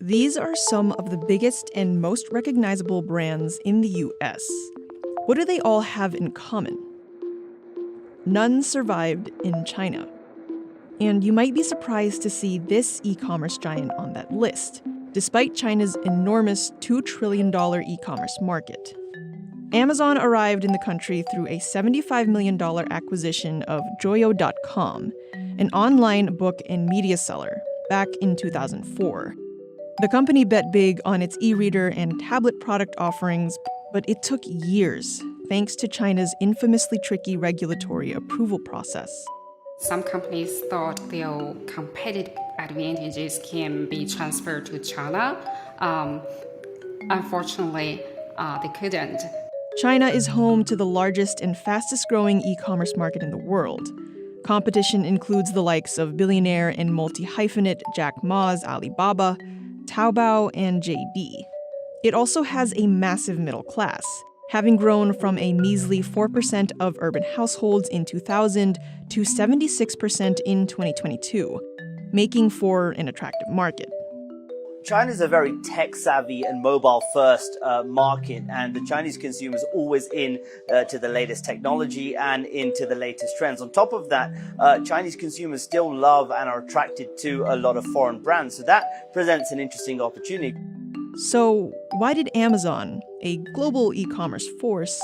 These are some of the biggest and most recognizable brands in the US. What do they all have in common? None survived in China. And you might be surprised to see this e-commerce giant on that list, despite China's enormous $2 trillion e-commerce market. Amazon arrived in the country through a $75 million acquisition of Joyo.com, an online book and media seller, back in 2004. The company bet big on its e-reader and tablet product offerings, but it took years, thanks to China's infamously tricky regulatory approval process. Some companies thought their competitive advantages can be transferred to China. Unfortunately, they couldn't. China is home to the largest and fastest-growing e-commerce market in the world. Competition includes the likes of billionaire and multi-hyphenate Jack Ma's Alibaba, Taobao, and JD. It also has a massive middle class, having grown from a measly 4% of urban households in 2000 to 76% in 2022, making for an attractive market. China is a very tech-savvy and mobile-first market, and the Chinese consumer is always to the latest technology and into the latest trends. On top of that, Chinese consumers still love and are attracted to a lot of foreign brands, so that presents an interesting opportunity. So why did Amazon, a global e-commerce force,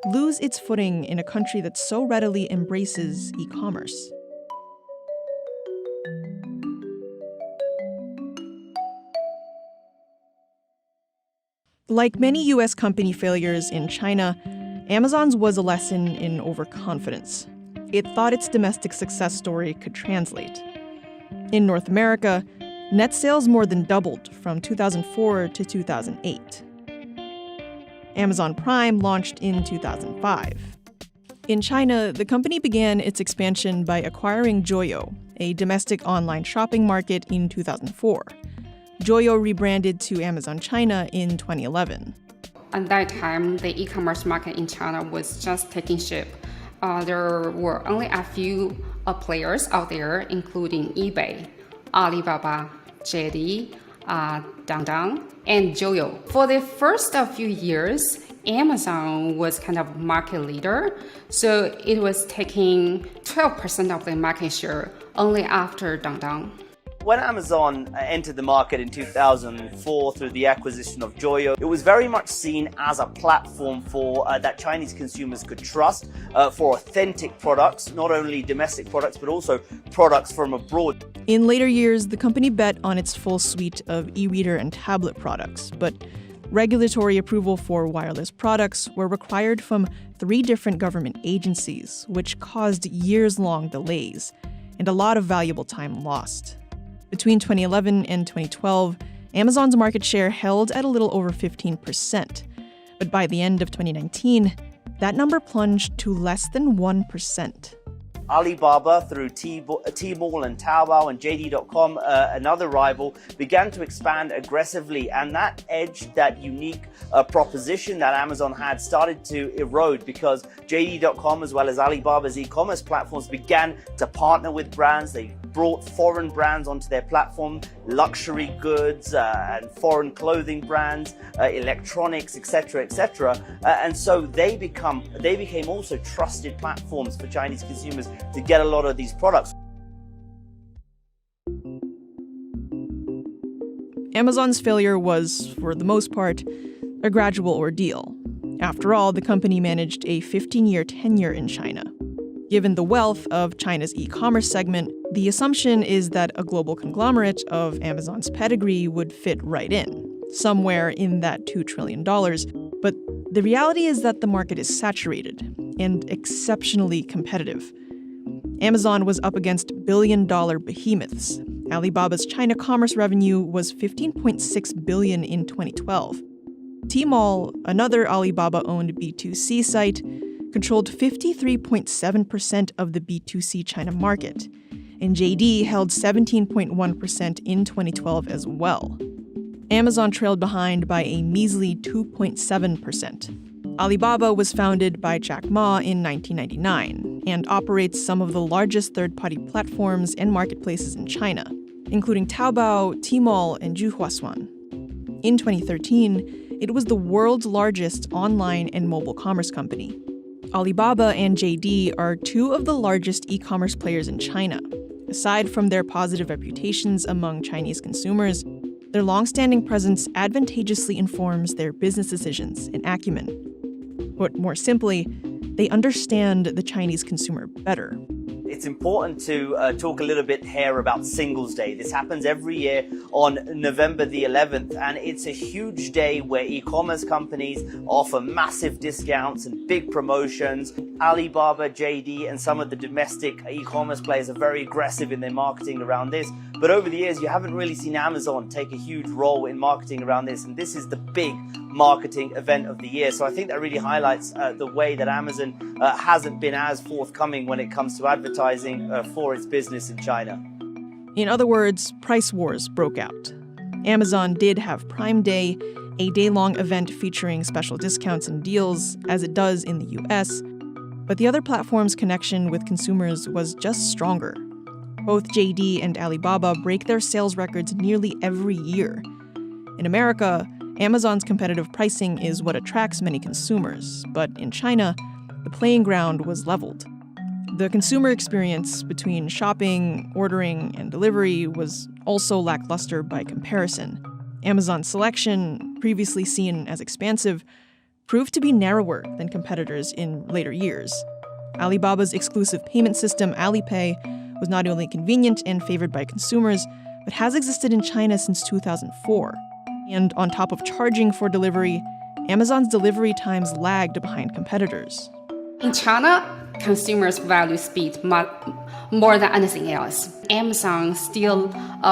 lose its footing in a country that so readily embraces e-commerce? Like many US company failures in China, Amazon's was a lesson in overconfidence. It thought its domestic success story could translate. In North America, net sales more than doubled from 2004 to 2008. Amazon Prime launched in 2005. In China, the company began its expansion by acquiring Joyo, a domestic online shopping market, in 2004. Joyo rebranded to Amazon China in 2011. At that time, the e-commerce market in China was just taking shape. There were only a few players out there, including eBay, Alibaba, JD, Dangdang, and Joyo. For the first few years, Amazon was kind of market leader, so it was taking 12% of the market share only after Dangdang. When Amazon entered the market in 2004 through the acquisition of Joyo, it was very much seen as a platform for that Chinese consumers could trust for authentic products, not only domestic products, but also products from abroad. In later years, the company bet on its full suite of e-reader and tablet products, but regulatory approval for wireless products were required from 3 different government agencies, which caused years-long delays and a lot of valuable time lost. Between 2011 and 2012, Amazon's market share held at a little over 15%. But by the end of 2019, that number plunged to less than 1%. Alibaba, through Tmall and Taobao and JD.com, another rival, began to expand aggressively, and that edge, that unique proposition that Amazon had, started to erode because JD.com, as well as Alibaba's e-commerce platforms, began to partner with brands. They brought foreign brands onto their platform, luxury goods and foreign clothing brands, electronics, etc., etc. And so they became also trusted platforms for Chinese consumers to get a lot of these products. Amazon's failure was, for the most part, a gradual ordeal. After all, the company managed a 15-year tenure in China. Given the wealth of China's e-commerce segment, the assumption is that a global conglomerate of Amazon's pedigree would fit right in, somewhere in that $2 trillion. But the reality is that the market is saturated and exceptionally competitive. Amazon was up against billion-dollar behemoths. Alibaba's China commerce revenue was $15.6 billion in 2012. Tmall, another Alibaba-owned B2C site, controlled 53.7% of the B2C China market, and JD held 17.1% in 2012 as well. Amazon trailed behind by a measly 2.7%. Alibaba was founded by Jack Ma in 1999 and operates some of the largest third-party platforms and marketplaces in China. including Taobao, Tmall, and Zhuhuasuan. In 2013, it was the world's largest online and mobile commerce company. Alibaba and JD are two of the largest e-commerce players in China. Aside from their positive reputations among Chinese consumers, their long-standing presence advantageously informs their business decisions and acumen. Put more simply, they understand the Chinese consumer better. It's important to talk a little bit here about Singles Day. This happens every year on November the 11th, and it's a huge day where e-commerce companies offer massive discounts and big promotions. Alibaba, JD, and some of the domestic e-commerce players are very aggressive in their marketing around this. But over the years, you haven't really seen Amazon take a huge role in marketing around this, and this is the big marketing event of the year. So I think that really highlights the way that Amazon hasn't been as forthcoming when it comes to advertising for its business in China. In other words, price wars broke out. Amazon did have Prime Day, a day-long event featuring special discounts and deals, as it does in the US, but the other platform's connection with consumers was just stronger. Both JD and Alibaba break their sales records nearly every year. In America, Amazon's competitive pricing is what attracts many consumers, but in China, the playing ground was leveled. The consumer experience between shopping, ordering, and delivery was also lackluster by comparison. Amazon's selection, previously seen as expansive, proved to be narrower than competitors in later years. Alibaba's exclusive payment system, Alipay, was not only convenient and favored by consumers, but has existed in China since 2004. And on top of charging for delivery, Amazon's delivery times lagged behind competitors. In China, consumers value speed more than anything else. Amazon still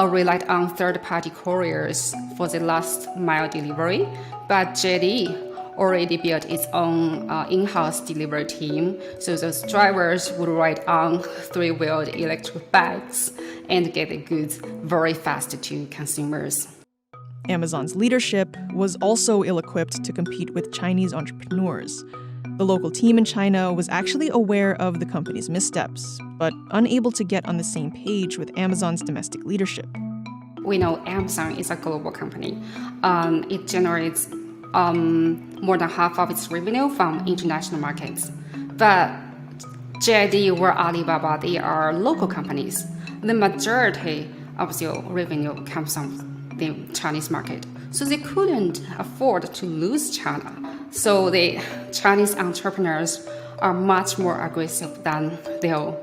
relied on third-party couriers for the last-mile delivery, but JD already built its own in-house delivery team, so those drivers would ride on three-wheeled electric bikes and get the goods very fast to consumers. Amazon's leadership was also ill-equipped to compete with Chinese entrepreneurs. The local team in China was actually aware of the company's missteps, but unable to get on the same page with Amazon's domestic leadership. We know Amazon is a global company. It generates more than half of its revenue from international markets. But JD or Alibaba, they are local companies. The majority of their revenue comes from the Chinese market. So they couldn't afford to lose China. So the Chinese entrepreneurs are much more aggressive than their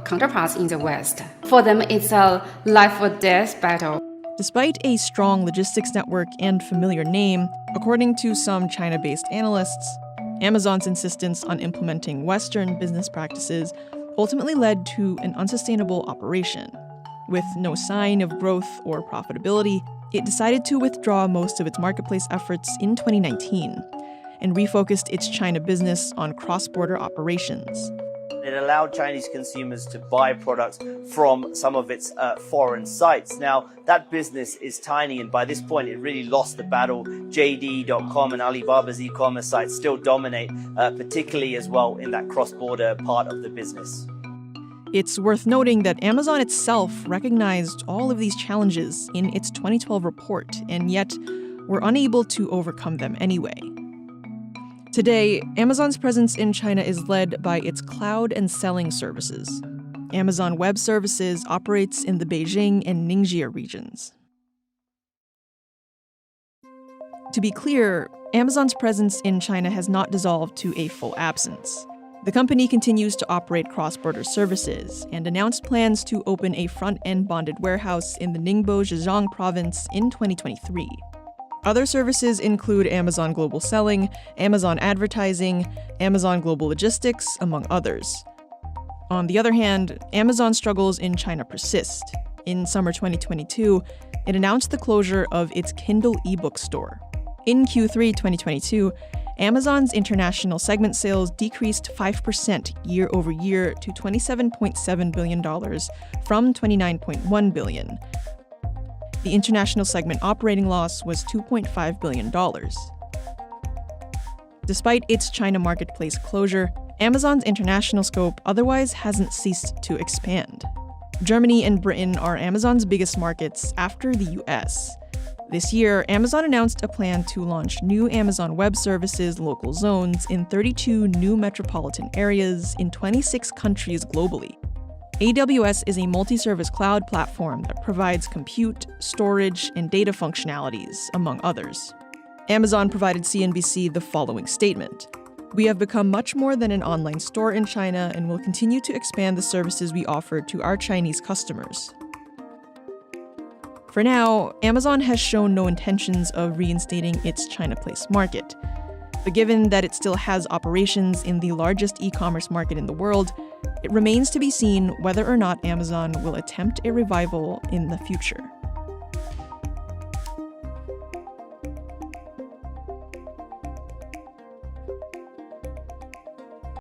counterparts in the West. For them, it's a life or death battle. Despite a strong logistics network and familiar name, according to some China-based analysts, Amazon's insistence on implementing Western business practices ultimately led to an unsustainable operation. With no sign of growth or profitability, it decided to withdraw most of its marketplace efforts in 2019 and refocused its China business on cross-border operations. It allowed Chinese consumers to buy products from some of its foreign sites. Now, that business is tiny, and by this point, it really lost the battle. JD.com and Alibaba's e-commerce sites still dominate, particularly as well in that cross-border part of the business. It's worth noting that Amazon itself recognized all of these challenges in its 2012 report, and yet were unable to overcome them anyway. Today, Amazon's presence in China is led by its cloud and selling services. Amazon Web Services operates in the Beijing and Ningxia regions. To be clear, Amazon's presence in China has not dissolved to a full absence. The company continues to operate cross-border services and announced plans to open a front-end bonded warehouse in the Ningbo Zhejiang province in 2023. Other services include Amazon Global Selling, Amazon Advertising, Amazon Global Logistics, among others. On the other hand, Amazon's struggles in China persist. In summer 2022, it announced the closure of its Kindle ebook store. In Q3 2022, Amazon's international segment sales decreased 5% year over year to $27.7 billion from $29.1 billion. The international segment operating loss was $2.5 billion. Despite its China marketplace closure, Amazon's international scope otherwise hasn't ceased to expand. Germany and Britain are Amazon's biggest markets after the US. This year, Amazon announced a plan to launch new Amazon Web Services local zones in 32 new metropolitan areas in 26 countries globally. AWS is a multi-service cloud platform that provides compute, storage, and data functionalities, among others. Amazon provided CNBC the following statement: "We have become much more than an online store in China and will continue to expand the services we offer to our Chinese customers." For now, Amazon has shown no intentions of reinstating its China Place market. But given that it still has operations in the largest e-commerce market in the world, it remains to be seen whether or not Amazon will attempt a revival in the future.